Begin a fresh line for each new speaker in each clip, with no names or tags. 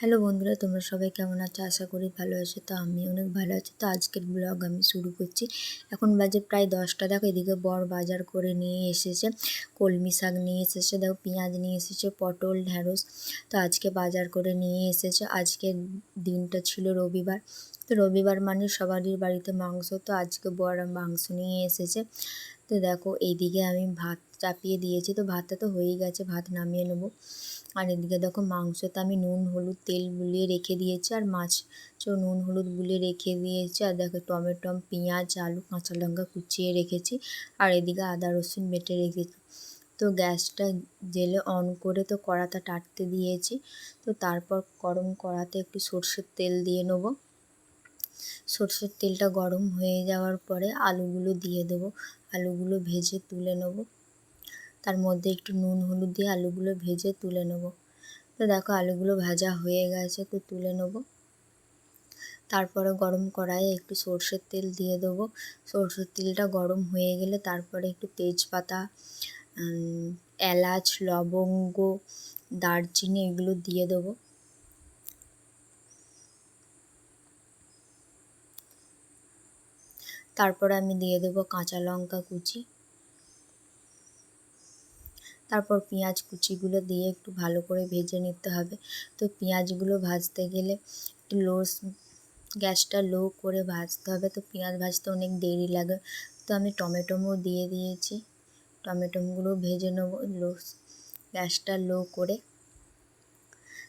Hello বন্ধুরা, তোমরা সবাই কেমন আছো? আশা করি ভালো আছো। তো আমি অনেক ভালো আছি। তো আজকের ব্লগ আমি শুরু করছি। এখন বাজে প্রায় 10টা। দেখো এদিকে বর বাজার করে নিয়ে এসেছে, কলমি শাক নিয়ে এসেছে, দেখো পেঁয়াজ নিয়ে এসেছে, পটল, ঢ্যাঁড়স। তো আজকে বাজার করে নিয়ে এসেছে। আজকের দিনটা ছিল রবিবার। তো রবিবার মানে সবারই বাড়িতে মাংস। তো আজকে বর মাংস নিয়ে এসেছে। তো দেখো এইদিকে আমি ভাত চাপিয়ে দিয়েছি। তো ভাতটা তো হয়েই গেছে, ভাত নামিয়ে নেবো। আর এদিকে দেখো মাংসতে আমি নুন হলুদ তেল বুলিয়ে রেখে দিয়েছি, আর মাছও নুন হলুদ বুলিয়ে রেখে দিয়েছি। আর দেখো টমেটো, পেঁয়াজ, আলু, কাঁচা লঙ্কা কুচিয়ে রেখেছি। আর এদিকে আদা রসুন বেটে রেখেছি। তো গ্যাসটা জেলে অন করে তো কড়াটা টাটতে দিয়েছি। তো তারপর গরম কড়াতে একটু সর্ষের তেল দিয়ে নেবো। সর্ষের তেলটা গরম হয়ে যাওয়ার পরে আলুগুলো দিয়ে দেবো। আলুগুলো ভেজে তুলে নেবো। তার মধ্যে একটু নুন হলুদ দিয়ে আলুগুলো ভেজে তুলে নেবো। তো দেখো আলুগুলো ভাজা হয়ে গেছে, তো তুলে নেবো। তারপরে গরম কড়াইয়ে একটু সর্ষের তেল দিয়ে দেবো। সর্ষের তেলটা গরম হয়ে গেলে তারপরে একটু তেজপাতা, এলাচ, লবঙ্গ, দারচিনি এগুলো দিয়ে দেবো। তারপরে আমি দিয়ে দেবো কাঁচা লঙ্কা কুচি। তারপর পেঁয়াজ কুচিগুলো দিয়ে একটু ভালো করে ভেজে নিতে হবে। তো পেঁয়াজগুলো ভাজতে গেলে একটু গ্যাসটা লো করে ভাজতে হবে। তো পেঁয়াজ ভাজতে অনেক দেরি লাগে। তো আমি টমেটোও দিয়ে দিয়েছি। টমেটোগুলো ভেজে নেবো গ্যাসটা লো করে।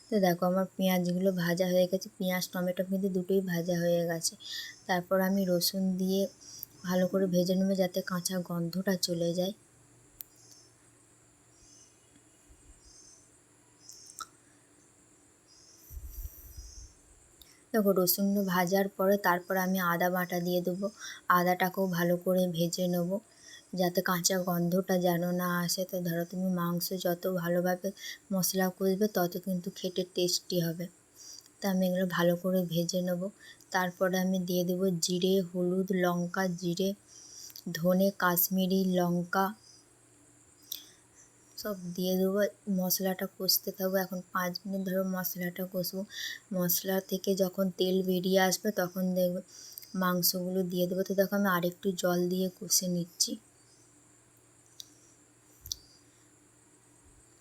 তো দেখো আমার পেঁয়াজগুলো ভাজা হয়ে গেছে। পেঁয়াজ টমেটো কিন্তু দুটোই ভাজা হয়ে গেছে। তারপর আমি রসুন দিয়ে ভালো করে ভেজে নেবো যাতে কাঁচা গন্ধটা চলে যায়। দেখো রসুনগুলো ভাজার পরে তারপর আমি আদা বাটা দিয়ে দেবো। আদাটাকেও ভালো করে ভেজে নেবো যাতে কাঁচা গন্ধটা যেন না আসে। তো ধরো তুমি মাংস যত ভালোভাবে মশলা কষবে তত কিন্তু খেতে টেস্টি হবে। তা আমি এগুলো ভালো করে ভেজে নেবো। তারপরে আমি দিয়ে দেবো জিরে, হলুদ, লঙ্কা, জিরে, ধনে, কাশ্মীরি লঙ্কা সব দিয়ে দেবো। মশলাটা কষতে থাকবো। এখন 5 মিনিট ধরে মশলাটা কষবো। মশলা থেকে যখন তেল বেরিয়ে আসবে তখন দেখবে মাংসগুলো দিয়ে দেবো। তো দেখো আমি আরেকটু জল দিয়ে কষে নিচ্ছি।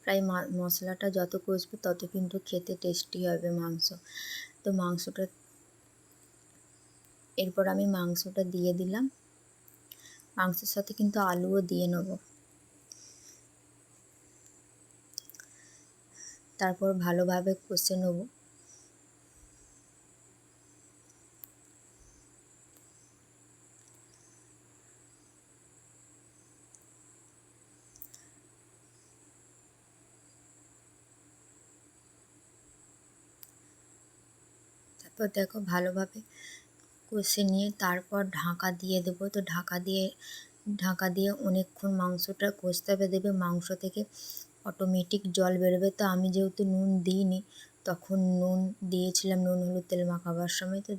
প্রায় মশলাটা যত কষবে তত কিন্তু খেতে টেস্টি হবে মাংস। তো এরপর আমি মাংসটা দিয়ে দিলাম। মাংসের সাথে কিন্তু আলুও দিয়ে নেবো। তারপর ভালোভাবে কষে নেবো। তারপর দেখো ভালোভাবে কষে নিয়ে তারপর ঢাকা দিয়ে দেবো। তো ঢাকা দিয়ে অনেকক্ষণ মাংসটা কষতে হবে। দেবে মাংস থেকে অটোমেটিক জল বেরোবে। তো আমি যেহেতু নুন দিইনি, তখন নুন দিয়েছিলাম নুন হলুদ তেল মাখাবার সময়। তো